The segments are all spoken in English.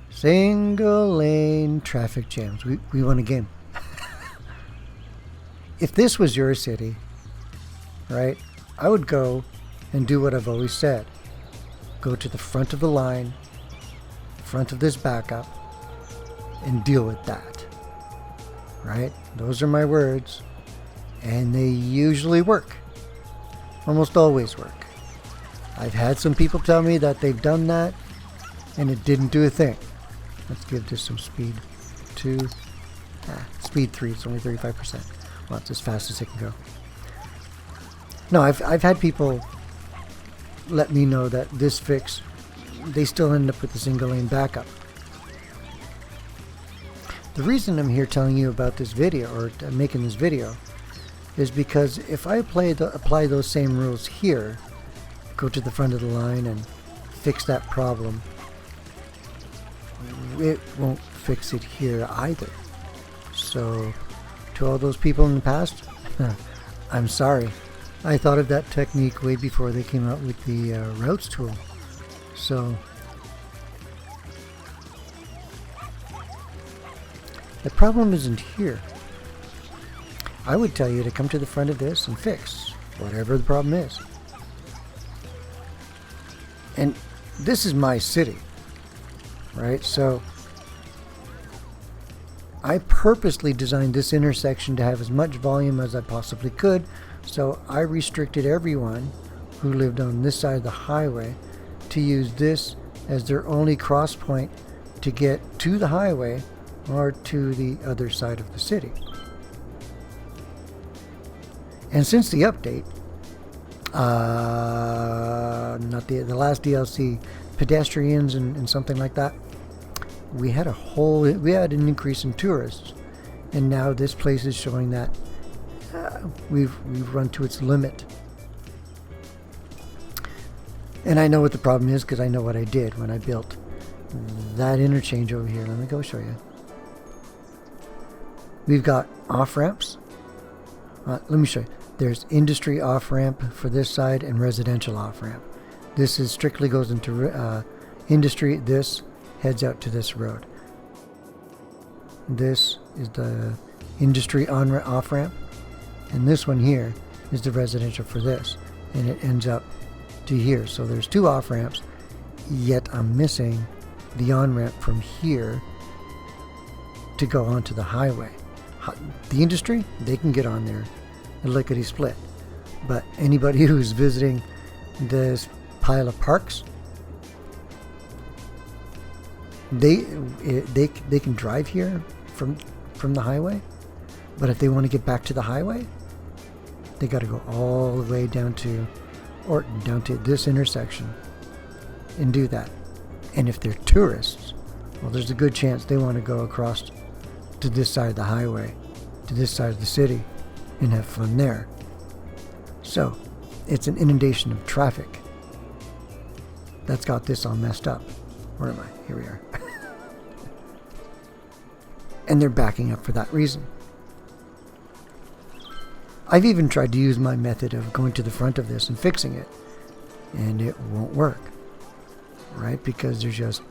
Single lane traffic jams. We won a game. If this was your city, right, I would go and do what I've always said. Go to the front of the line, front of this backup, and deal with that. Right? Those are my words. And they usually work. Almost always work. I've had some people tell me that they've done that and it didn't do a thing. Let's give this some speed. 2. Speed 3. It's only 35%. Well, it's as fast as it can go. No, I've had people let me know that this fix, they still end up with the single lane backup. The reason I'm here telling you about this video, or making this video, is because if I apply those same rules here, go to the front of the line and fix that problem, it won't fix it here either. So, to all those people in the past, I'm sorry. I thought of that technique way before they came out with the routes tool. So, the problem isn't here. I would tell you to come to the front of this and fix whatever the problem is. And this is my city, right? So I purposely designed this intersection to have as much volume as I possibly could. So I restricted everyone who lived on this side of the highway to use this as their only cross point to get to the highway or to the other side of the city. And since the update, not the last DLC, pedestrians and something like that, we had an increase in tourists, and now this place is showing that we've run to its limit. And I know what the problem is because I know what I did when I built that interchange over here. Let me go show you. We've got off ramps. Let me show you. There's industry off-ramp for this side and residential off-ramp. This is strictly goes into industry. This heads out to this road. This is the industry off-ramp. And this one here is the residential for this. And it ends up to here. So there's 2 off-ramps, yet I'm missing the on-ramp from here to go onto the highway. The industry, they can get on there lickety split, but anybody who's visiting this pile of parks, they can drive here from the highway, but if they want to get back to the highway, they got to go all the way down to Orton, down to this intersection, and do that. And if they're tourists, well, there's a good chance they want to go across to this side of the highway, to this side of the city, and have fun there. So it's an inundation of traffic that's got this all messed up. Where am I? Here we are. And they're backing up for that reason. I've even tried to use my method of going to the front of this and fixing it, and it won't work, right? Because there's just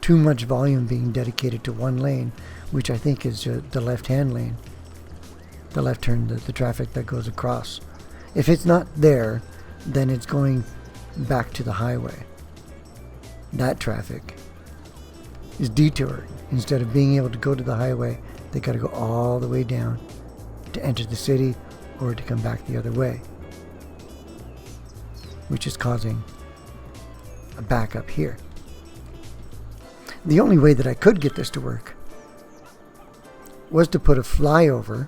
too much volume being dedicated to one lane, which I think is the left-hand lane. The left turn, the traffic that goes across. If it's not there, then it's going back to the highway. That traffic is detouring. Instead of being able to go to the highway, they got to go all the way down to enter the city or to come back the other way, which is causing a backup here. The only way that I could get this to work was to put a flyover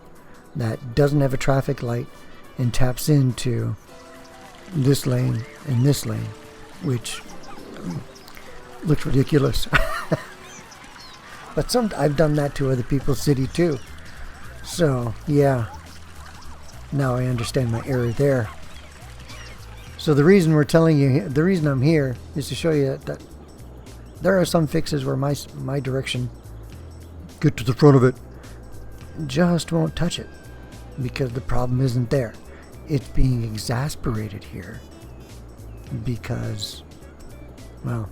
that doesn't have a traffic light and taps into this lane and this lane, which looks ridiculous. But I've done that to other people's city too. So yeah, now I understand my error there. So the reason the reason I'm here is to show you that there are some fixes where my direction, get to the front of it, just won't touch it. Because the problem isn't there. It's being exasperated here because, well,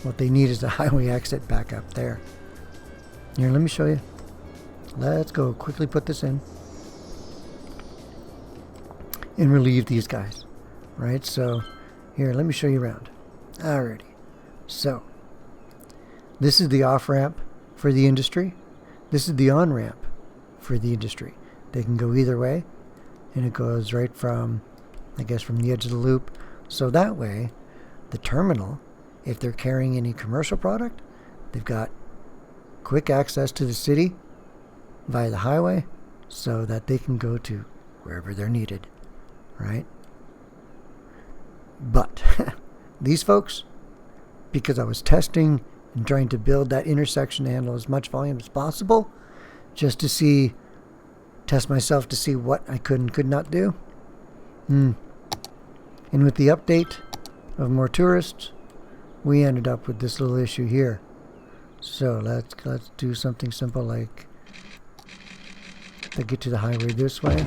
What they need is a highway exit back up there. Here, let me show you. Let's go quickly put this in and relieve these guys. Right, so here, let me show you around. Alrighty. So, this is the off-ramp for the industry. This is the on-ramp for the industry. They can go either way, and it goes right from, I guess, from the edge of the loop. So that way, the terminal, if they're carrying any commercial product, they've got quick access to the city via the highway so that they can go to wherever they're needed, right? But these folks, because I was testing and trying to build that intersection to handle as much volume as possible, just to test myself to see what I could and could not do. And with the update of more tourists, we ended up with this little issue here. So let's do something simple like to get to the highway this way.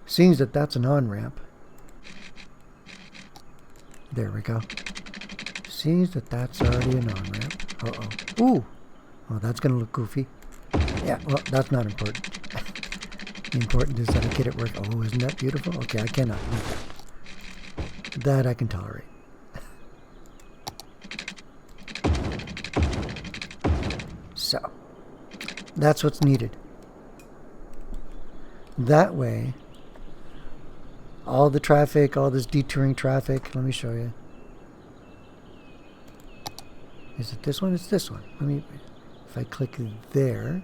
Seems that that's an on-ramp. There we go. Seems that that's already an on-ramp. Uh-oh. Ooh! Oh, that's going to look goofy. Yeah, well, that's not important. The important is that I get it working. Oh, isn't that beautiful? Okay, I cannot leave that. That I can tolerate. So, that's what's needed. That way, all the traffic, all this detouring traffic, let me show you. Is it this one? It's this one. Let me, if I click there.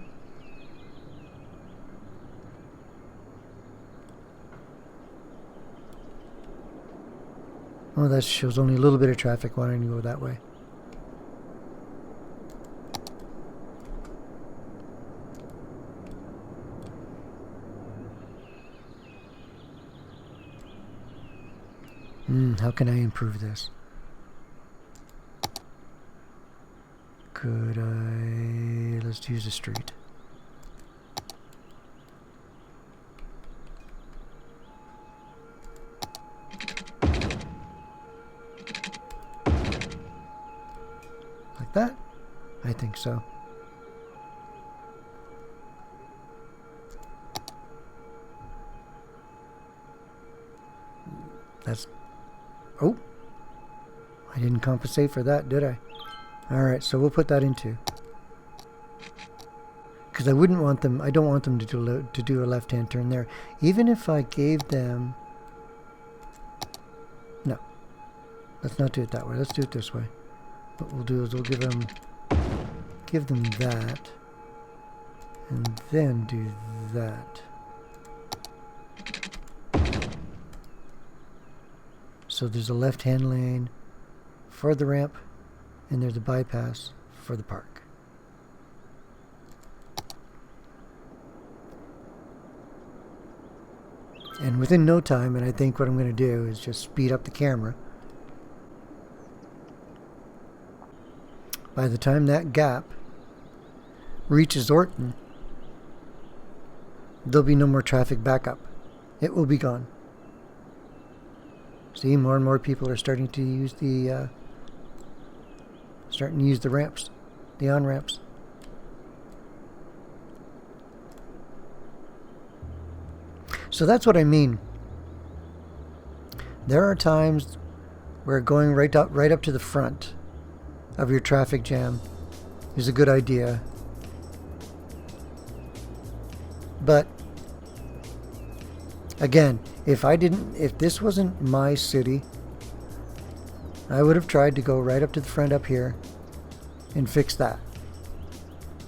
Oh, that shows only a little bit of traffic wanting to go that way. How can I improve this? Could I... Let's use a street. Like that? I think so. That's... Oh! I didn't compensate for that, did I? Alright, so we'll put that in too. Because I wouldn't want them... I don't want them to do a left-hand turn there. Even if I gave them... No. Let's not do it that way. Let's do it this way. What we'll do is we'll give them that. And then do that. So there's a left-hand lane for the ramp, and there's a bypass for the park. And within no time, and I think what I'm going to do is just speed up the camera. By the time that gap reaches Orton, there'll be no more traffic backup. It will be gone. See, more and more people are starting to use the ramps, the on-ramps. So that's what I mean. There are times where going right up to the front of your traffic jam is a good idea. But again, if this wasn't my city, I would have tried to go right up to the front up here and fix that.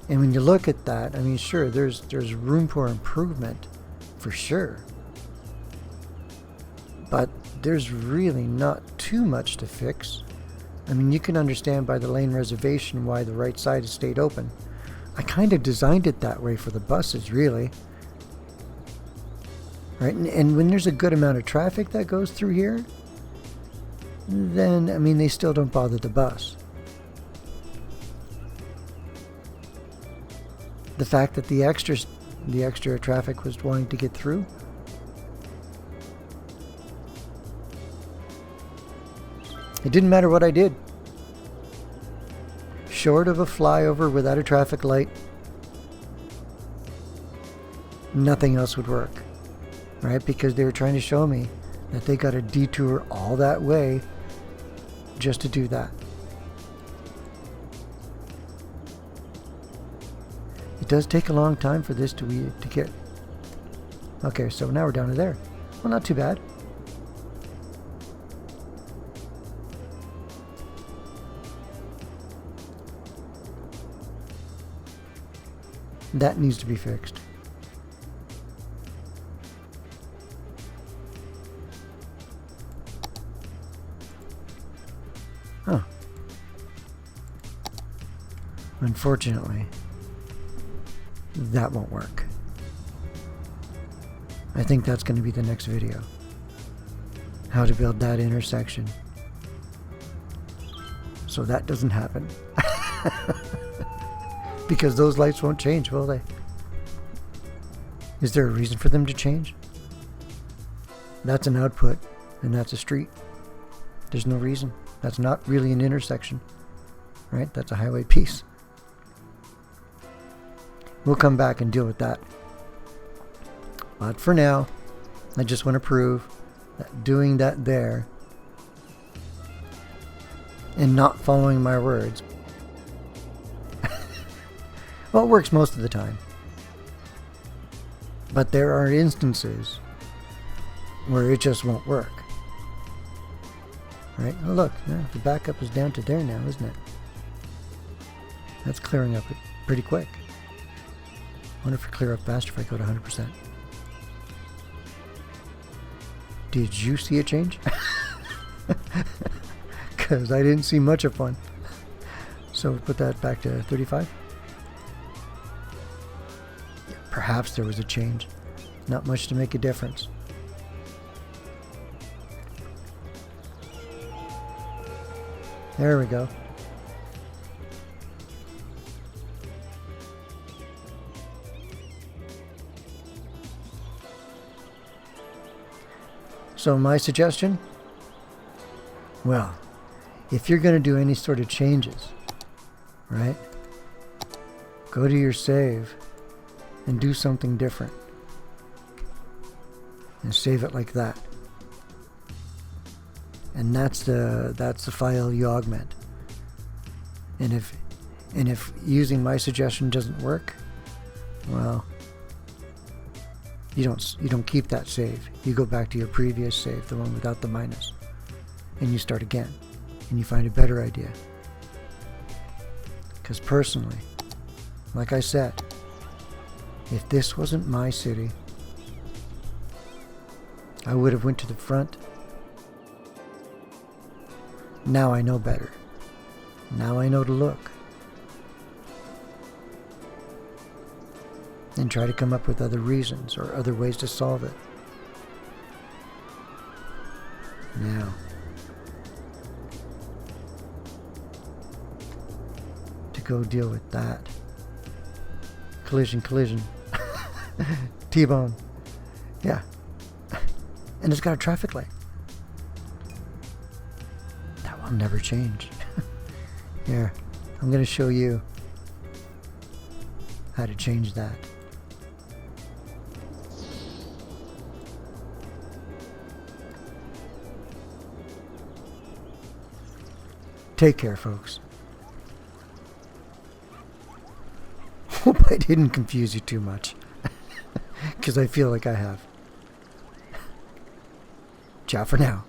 And when you look at that, I mean, sure, there's room for improvement, for sure. But there's really not too much to fix. I mean, you can understand by the lane reservation why the right side has stayed open. I kind of designed it that way for the buses, really. Right? And when there's a good amount of traffic that goes through here, then, I mean, they still don't bother the bus. The fact that the extra traffic was wanting to get through, It didn't matter what I did. Short of a flyover without a traffic light, nothing else would work, right? Because they were trying to show me that they got to detour all that way just to do that. It does take a long time for this to get. Okay, so now we're down to there. Well, not too bad. That needs to be fixed. Huh. Unfortunately, that won't work. I think that's going to be the next video. How to build that intersection so that doesn't happen. Because those lights won't change, will they? Is there a reason for them to change? That's an output, and that's a street. There's no reason. That's not really an intersection, right? That's a highway piece. We'll come back and deal with that. But for now, I just want to prove that doing that there and not following my words, well, it works most of the time. But there are instances where it just won't work. Right? Oh, look, yeah, the backup is down to there now, isn't it? That's clearing up pretty quick. I wonder if it clear up faster if I go to 100%. Did you see a change? Because I didn't see much of one. So put that back to 35. Perhaps there was a change. Not much to make a difference. There we go. So my suggestion? Well, if you're going to do any sort of changes, right? Go to your save and do something different. And save it like that. And that's the file you augment. And if using my suggestion doesn't work, well, you don't keep that save. You go back to your previous save, the one without the minus, and you start again, and you find a better idea. Because personally, like I said, if this wasn't my city, I would have went to the front. Now I know better. Now I know to look. And try to come up with other reasons or other ways to solve it. Now, to go deal with that. Collision. T-bone. Yeah. And it's got a traffic light. That will never change. Here, I'm going to show you how to change that. Take care, folks. Hope I didn't confuse you too much. Because I feel like I have. Ciao for now.